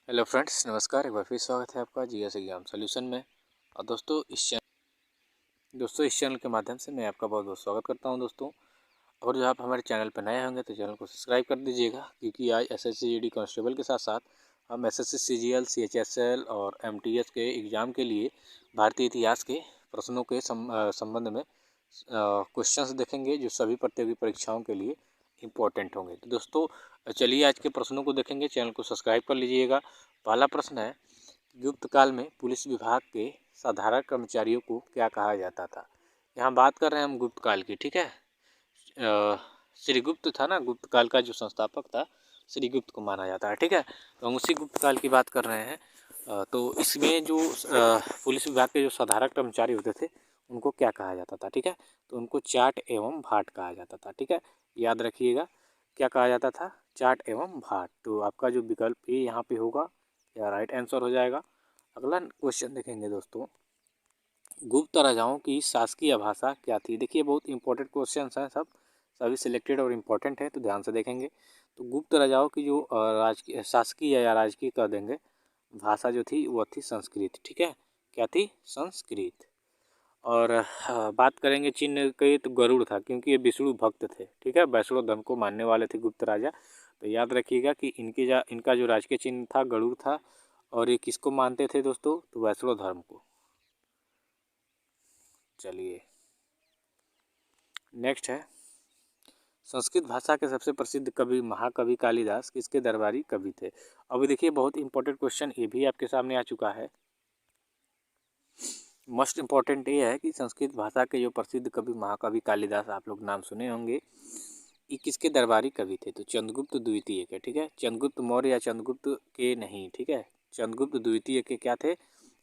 Hello friends, नमस्कार। एक बार फिर स्वागत है आपका जीएस एग्जाम सॉल्यूशन में। और दोस्तों इस चैनल के माध्यम से मैं आपका बहुत बहुत स्वागत करता हूं। दोस्तों अगर जो आप हमारे चैनल पर नए होंगे तो चैनल को सब्सक्राइब कर दीजिएगा, क्योंकि आज एसएससी जीडी कांस्टेबल के साथ साथ हम एसएससी सीजीएल सीएचएसएल और एमटीएस के एग्ज़ाम के लिए भारतीय इतिहास के प्रश्नों के संबंध में क्वेश्चंस देखेंगे, जो सभी प्रतियोगी परीक्षाओं के लिए इम्पोर्टेंट होंगे। तो दोस्तों चलिए आज के प्रश्नों को देखेंगे। चैनल को सब्सक्राइब कर लीजिएगा। पहला प्रश्न है, गुप्त काल में पुलिस विभाग के साधारण कर्मचारियों को क्या कहा जाता था। यहाँ बात कर रहे हैं हम गुप्त काल की, ठीक है। श्रीगुप्त था ना, गुप्त काल का जो संस्थापक था श्रीगुप्त को माना जाता है, ठीक है। तो हम उसी गुप्त काल की बात कर रहे हैं। तो इसमें जो पुलिस विभाग के जो साधारण कर्मचारी होते थे उनको क्या कहा जाता था, ठीक है। तो उनको चाट एवं भाट कहा जाता था, ठीक है। याद रखिएगा क्या कहा जाता था, चाट एवं भाट। तो आपका जो विकल्प ए यहाँ पे होगा या राइट आंसर हो जाएगा। अगला क्वेश्चन देखेंगे दोस्तों, गुप्त राजाओं की शासकीय भाषा क्या थी। देखिए बहुत इंपॉर्टेंट क्वेश्चन हैं, सभी सिलेक्टेड और इम्पोर्टेंट है, तो ध्यान से देखेंगे। तो गुप्त राजाओं की जो राजकीय शासकीय या राजकीय कह देंगे भाषा जो थी वो थी संस्कृत, ठीक है। क्या थी, संस्कृत। और बात करेंगे चिन्ह की तो गरुड़ था, क्योंकि ये विष्णु भक्त थे, ठीक है। वैष्णव धर्म को मानने वाले थे गुप्त राजा। तो याद रखिएगा कि इनका जो राजकीय चिन्ह था गरुड़ था। और ये किसको मानते थे दोस्तों, तो वैष्णव धर्म को। चलिए नेक्स्ट है, संस्कृत भाषा के सबसे प्रसिद्ध कवि महाकवि कालिदास किसके दरबारी कवि थे। अभी देखिए बहुत इंपॉर्टेंट क्वेश्चन ये भी आपके सामने आ चुका है। मोस्ट इम्पॉर्टेंट ये है कि संस्कृत भाषा के जो प्रसिद्ध कवि महाकवि कालिदास, आप लोग नाम सुने होंगे, ये किसके दरबारी कवि थे। तो चंद्रगुप्त द्वितीय के, ठीक है। चंद्रगुप्त मौर्य या चंद्रगुप्त के नहीं, ठीक है। चंद्रगुप्त द्वितीय के क्या थे,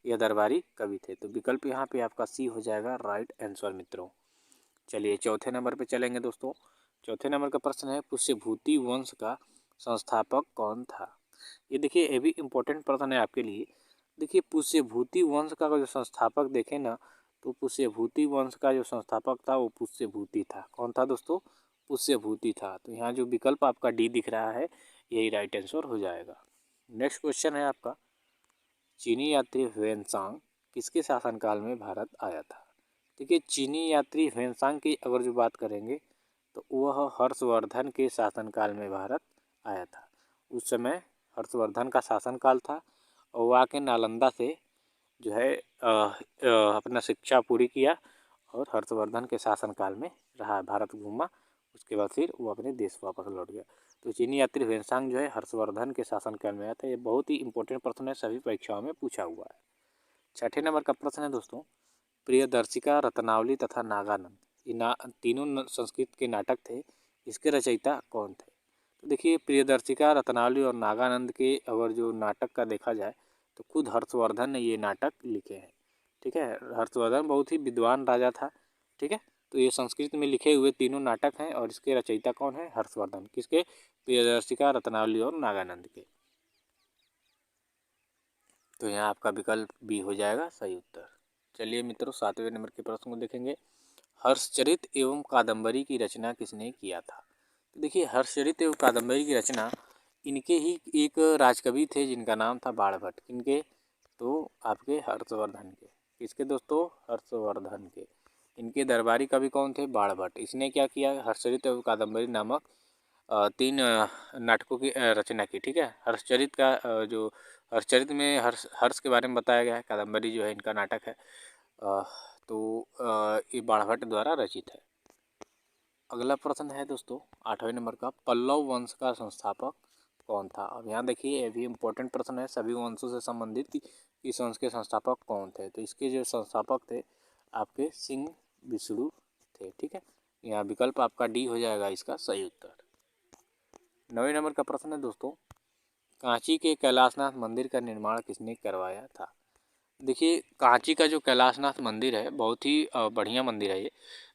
यह दरबारी कवि थे। तो विकल्प यहाँ पे आपका सी हो जाएगा राइट आंसर मित्रों। चलिए चौथे नंबर पे चलेंगे दोस्तों। चौथे नंबर का प्रश्न है, पुष्यभूति वंश का संस्थापक कौन था। ये देखिए ये भी इम्पोर्टेंट प्रश्न है आपके लिए। देखिए पुष्यभूति वंश का जो संस्थापक देखें ना, तो पुष्यभूति वंश का जो संस्थापक था वो पुष्यभूति था। कौन था दोस्तों, पुष्यभूति था। तो यहाँ जो विकल्प आपका डी दिख रहा है यही राइट आंसर हो जाएगा। नेक्स्ट क्वेश्चन है आपका, चीनी यात्री ह्वेनसांग किसके शासनकाल में भारत आया था। देखिए चीनी यात्री ह्वेनसांग की अगर जो बात करेंगे तो वह हर्षवर्धन के शासनकाल में भारत आया था। उस समय हर्षवर्धन का शासनकाल था और वह आके नालंदा से जो है अपना शिक्षा पूरी किया और हर्षवर्धन के शासनकाल में रहा, भारत घूमा। उसके बाद फिर वो अपने देश वापस लौट गया। तो चीनी यात्री ह्वेनसांग जो है हर्षवर्धन के शासनकाल में आया था। ये बहुत ही इंपॉर्टेंट प्रश्न है, सभी परीक्षाओं में पूछा हुआ है। छठे नंबर का प्रश्न है दोस्तों, प्रियदर्शिका, रत्नावली तथा नागानंद, ये तीनों संस्कृत के नाटक थे, इसके रचयिता कौन थे। तो देखिए प्रियदर्शिका, रत्नावली और नागानंद के अगर जो नाटक का देखा जाए तो खुद हर्षवर्धन ने ये नाटक लिखे हैं, ठीक है। हर्षवर्धन बहुत ही विद्वान राजा था, ठीक है। तो ये संस्कृत में लिखे हुए तीनों नाटक हैं और इसके रचयिता कौन है, हर्षवर्धन। किसके, प्रियदर्शिका, रत्नावली और नागानंद के। तो यहाँ आपका विकल्प बी हो जाएगा सही उत्तर। चलिए मित्रों सातवें नंबर के प्रश्न को देखेंगे, हर्षचरित एवं कादम्बरी की रचना किसने किया था। तो देखिए हर्षचरित एवं कादम्बरी की रचना इनके ही एक राजकवि थे जिनका नाम था बाणभट्ट। किनके, तो आपके हर्षवर्धन के। किसके दोस्तों, हर्षवर्धन के। इनके दरबारी कवि कौन थे, बाणभट्ट। इसने क्या किया, हर्षचरित एवं कादम्बरी नामक तीन नाटकों की रचना की, ठीक है। हर्षचरित का जो हर्षचरित में हर्ष के बारे में बताया गया है। कादम्बरी जो है इनका नाटक है। तो ये बाणभट्ट द्वारा रचित है। अगला प्रश्न है दोस्तों 8वें नंबर का, पल्लव वंश का संस्थापक कौन था। अब यहाँ देखिए ये भी इम्पोर्टेंट प्रश्न है, सभी वंशों से संबंधित कि इस वंश के संस्थापक कौन थे। तो इसके जो संस्थापक थे आपके सिंह विष्णु थे, ठीक है। यहाँ विकल्प आपका डी हो जाएगा इसका सही उत्तर। 9वें नंबर का प्रश्न है दोस्तों, कांची के कैलाशनाथ मंदिर का निर्माण किसने करवाया था। देखिए कांची का जो कैलाशनाथ मंदिर है बहुत ही बढ़िया मंदिर है ये।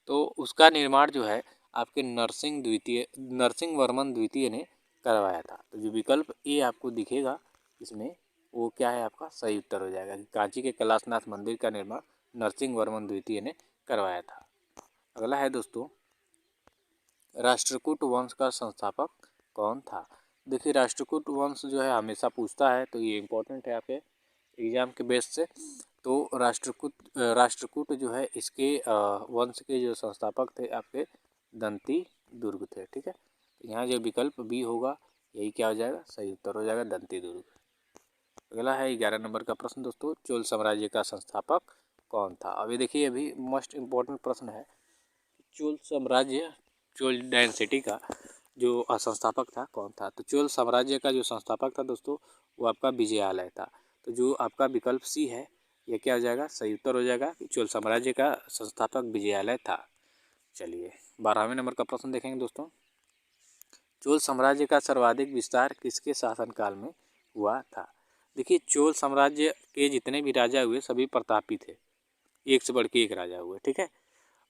तो उसका निर्माण जो है आपके नरसिंह वर्मन द्वितीय ने करवाया था। तो जो विकल्प ए आपको दिखेगा इसमें वो क्या है, आपका सही उत्तर हो जाएगा कि कांची के कैलाशनाथ मंदिर का निर्माण नरसिंह वर्मन द्वितीय ने करवाया था। अगला है दोस्तों, राष्ट्रकूट वंश का संस्थापक कौन था। देखिए राष्ट्रकूट वंश जो है हमेशा पूछता है, तो ये इम्पोर्टेंट है आपके एग्जाम के बेस से। तो राष्ट्रकूट जो है इसके वंश के जो संस्थापक थे आपके दंती दुर्ग थे, ठीक है। तो यहाँ जो विकल्प बी होगा यही क्या हो जाएगा, सही उत्तर हो जाएगा दंती दुर्ग। अगला है 11 नंबर का प्रश्न दोस्तों, चोल साम्राज्य का संस्थापक कौन था। अभी देखिए अभी मोस्ट इम्पोर्टेंट प्रश्न है, चोल साम्राज्य, चोल डायनेसिटी का जो संस्थापक था कौन था। तो चोल साम्राज्य का जो संस्थापक था दोस्तों वो आपका विजयालय था। तो जो आपका विकल्प सी है यह क्या हो जाएगा, सही उत्तर हो जाएगा कि चोल साम्राज्य का संस्थापक विजयालय था। चलिए 12वें नंबर का प्रश्न देखेंगे दोस्तों, चोल साम्राज्य का सर्वाधिक विस्तार किसके शासनकाल में हुआ था। देखिए चोल साम्राज्य के जितने भी राजा हुए सभी प्रतापी थे, एक से बढ़ के एक राजा हुए, ठीक है।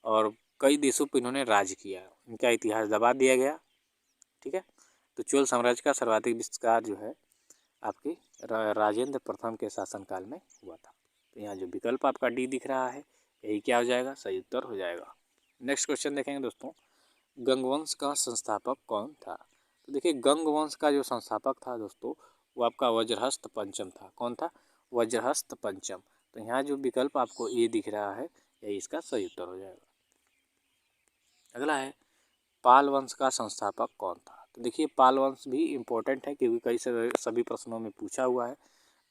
और कई देशों पर इन्होंने राज किया, इनका इतिहास दबा दिया गया, ठीक है। तो चोल साम्राज्य का सर्वाधिक विस्तार जो है आपकी राजेंद्र प्रथम के शासनकाल में हुआ था। तो यहाँ जो विकल्प आपका डी दिख रहा है यही क्या हो जाएगा, सही उत्तर हो जाएगा। नेक्स्ट क्वेश्चन देखेंगे दोस्तों, गंगवंश का संस्थापक कौन था। तो देखिए गंगवंश का जो संस्थापक था दोस्तों वो आपका वज्रहस्त पंचम था। कौन था, वज्रहस्त पंचम। तो यहाँ जो विकल्प आपको ये दिख रहा है यही इसका सही उत्तर हो जाएगा। अगला है पाल वंश का संस्थापक कौन था। तो देखिए पाल वंश भी इम्पोर्टेंट है क्योंकि कई सभी प्रश्नों में पूछा हुआ है।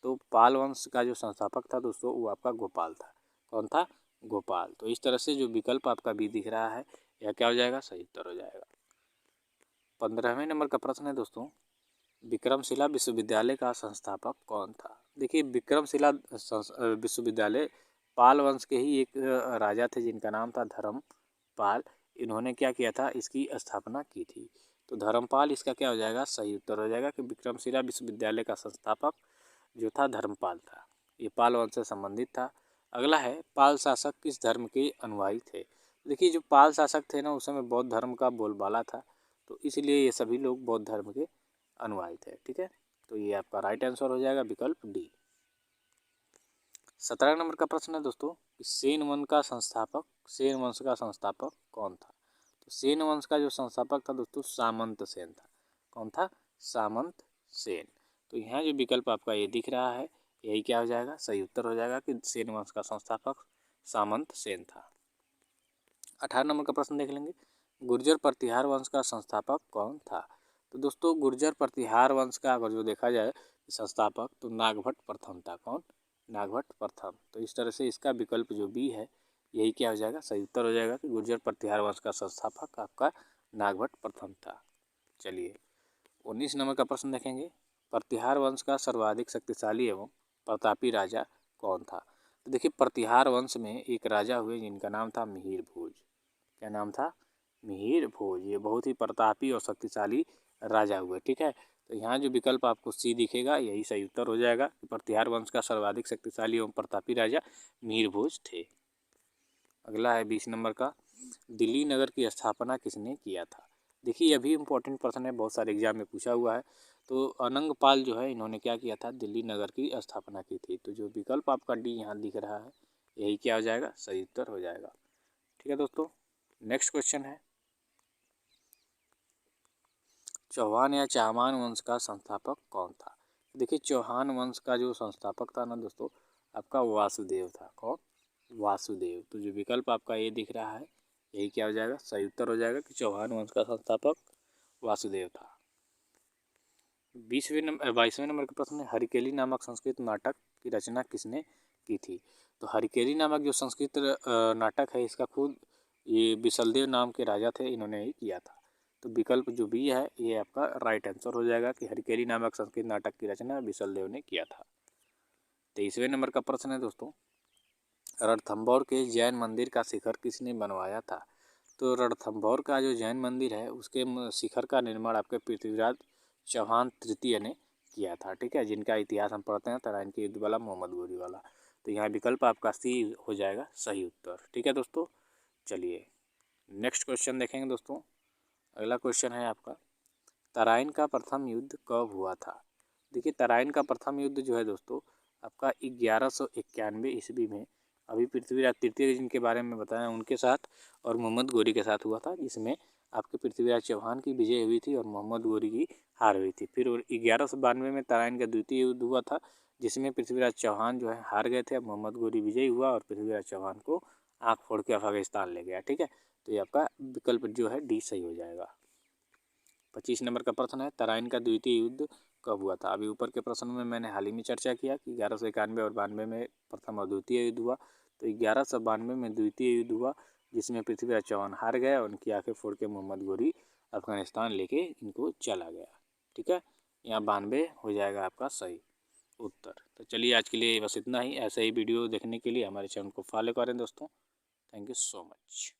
तो पाल वंश का जो संस्थापक था दोस्तों वो आपका गोपाल था। कौन था, गोपाल। तो इस तरह से जो विकल्प आपका भी दिख रहा है यह क्या हो जाएगा, सही उत्तर हो जाएगा। 15वें नंबर का प्रश्न है दोस्तों, विक्रमशिला विश्वविद्यालय का संस्थापक कौन था। देखिए विक्रमशिला विश्वविद्यालय पाल वंश के ही एक राजा थे जिनका नाम था धर्मपाल। इन्होंने क्या किया था, इसकी स्थापना की थी। तो धर्मपाल इसका क्या हो जाएगा, सही उत्तर हो जाएगा कि विक्रमशिला विश्वविद्यालय का संस्थापक जो था धर्मपाल था। ये पाल वंश से संबंधित था। अगला है पाल शासक किस धर्म के अनुयायी थे। देखिए जो पाल शासक थे ना उस समय बौद्ध धर्म का बोलबाला था, तो इसलिए ये सभी लोग बौद्ध धर्म के अनुयायी थे, ठीक है। तो ये आपका राइट आंसर हो जाएगा विकल्प डी। 17 नंबर का प्रश्न है दोस्तों, सेन वंश का संस्थापक कौन था। तो सेन वंश का जो संस्थापक था दोस्तों सामंत सेन था। कौन था, सामंत सेन। तो यहाँ जो विकल्प आपका ये दिख रहा है यही क्या हो जाएगा, सही उत्तर हो जाएगा कि सेन वंश का संस्थापक सामंत सेन था। 18 नंबर का प्रश्न देख लेंगे, गुर्जर प्रतिहार वंश का संस्थापक कौन था। तो दोस्तों गुर्जर प्रतिहार वंश का अगर जो देखा जाए संस्थापक तो नागभट्ट प्रथम था। कौन, नागभट्ट प्रथम। तो इस तरह से इसका विकल्प जो बी है यही क्या हो जाएगा, सही उत्तर हो जाएगा कि गुर्जर प्रतिहार वंश का संस्थापक आपका नागभट्ट प्रथम था। चलिए 19 नंबर का प्रश्न देखेंगे, प्रतिहार वंश का सर्वाधिक शक्तिशाली एवं प्रतापी राजा कौन था। तो देखिए प्रतिहार वंश में एक राजा हुए जिनका नाम था मिहिर भोज। क्या नाम था, मिहिर भोज। ये बहुत ही प्रतापी और शक्तिशाली राजा हुए, ठीक है। तो यहाँ जो विकल्प आपको सी दिखेगा यही सही उत्तर हो जाएगा। प्रतिहार वंश का सर्वाधिक शक्तिशाली एवं प्रतापी राजा मिहिर भोज थे। अगला है 20 नंबर का, दिल्ली नगर की स्थापना किसने किया था। देखिए यह भी इम्पोर्टेंट प्रश्न है, बहुत सारे एग्जाम में पूछा हुआ है। तो अनंगपाल जो है इन्होंने क्या किया था, दिल्ली नगर की स्थापना की थी। तो जो विकल्प आपका डी यहाँ दिख रहा है यही क्या हो जाएगा, सही उत्तर हो जाएगा। ठीक है दोस्तों, नेक्स्ट क्वेश्चन है, चौहान या चाहमान वंश का संस्थापक कौन था। देखिए चौहान वंश का जो संस्थापक था ना दोस्तों आपका वासुदेव था। कौन, वासुदेव। तो जो विकल्प आपका ये दिख रहा है यही क्या हो जाएगा, सही उत्तर हो जाएगा कि चौहान वंश का संस्थापक वासुदेव था। 22वें नंबर का प्रश्न है, हरिकेली नामक संस्कृत नाटक की रचना किसने की थी। तो हरिकेली नामक जो संस्कृत नाटक है इसका खुद ये बिसलदेव नाम के राजा थे, इन्होंने ही किया था। तो विकल्प जो बी है ये आपका राइट आंसर हो जाएगा कि हरिकेली नामक संस्कृत नाटक की रचना बिसलदेव ने किया था। 23वें नंबर का प्रश्न है दोस्तों, रणथंभौर के जैन मंदिर का शिखर किसने बनवाया था। तो रणथंभौर का जो जैन मंदिर है उसके शिखर का निर्माण आपके पृथ्वीराज चौहान तृतीय ने किया था, ठीक है। जिनका इतिहास हम पढ़ते हैं तराइन के युद्ध वाला मोहम्मद गोरी वाला। तो यहाँ विकल्प आपका सी हो जाएगा सही उत्तर, ठीक है दोस्तों। चलिए नेक्स्ट क्वेश्चन देखेंगे दोस्तों। अगला क्वेश्चन है आपका, तराइन का प्रथम युद्ध कब हुआ था। देखिए तराइन का प्रथम युद्ध जो है दोस्तों आपका 1191 ईस्वी में अभी पृथ्वीराज तृतीय जिनके बारे में बताया उनके साथ और मोहम्मद गोरी के साथ हुआ था, जिसमें आपके पृथ्वीराज चौहान की विजय हुई थी और मोहम्मद गोरी की हार हुई थी। फिर 1192 में तराइन का द्वितीय युद्ध हुआ था, जिसमें पृथ्वीराज चौहान जो है हार गए थे। अब मोहम्मद गोरी विजयी हुआ और पृथ्वीराज चौहान को आँख फोड़ के अफगानिस्तान ले गया। ठीक है, तो ये आपका विकल्प जो है डी सही हो जाएगा। 25 नंबर का प्रश्न है, तराइन का द्वितीय युद्ध कब हुआ था? अभी ऊपर के प्रश्न में मैंने हाल ही में चर्चा किया कि 1191 और 92 में प्रथम और द्वितीय युद्ध हुआ। तो 1192 में द्वितीय युद्ध हुआ, जिसमें पृथ्वीराज चौहान हार गया और उनकी आंखें फोड़ के मोहम्मद गोरी अफगानिस्तान लेके इनको चला गया। ठीक है, यहाँ 92 हो जाएगा आपका सही उत्तर। तो चलिए आज के लिए बस इतना ही। ऐसे ही वीडियो देखने के लिए हमारे चैनल को फॉलो करें दोस्तों। Thank you so much.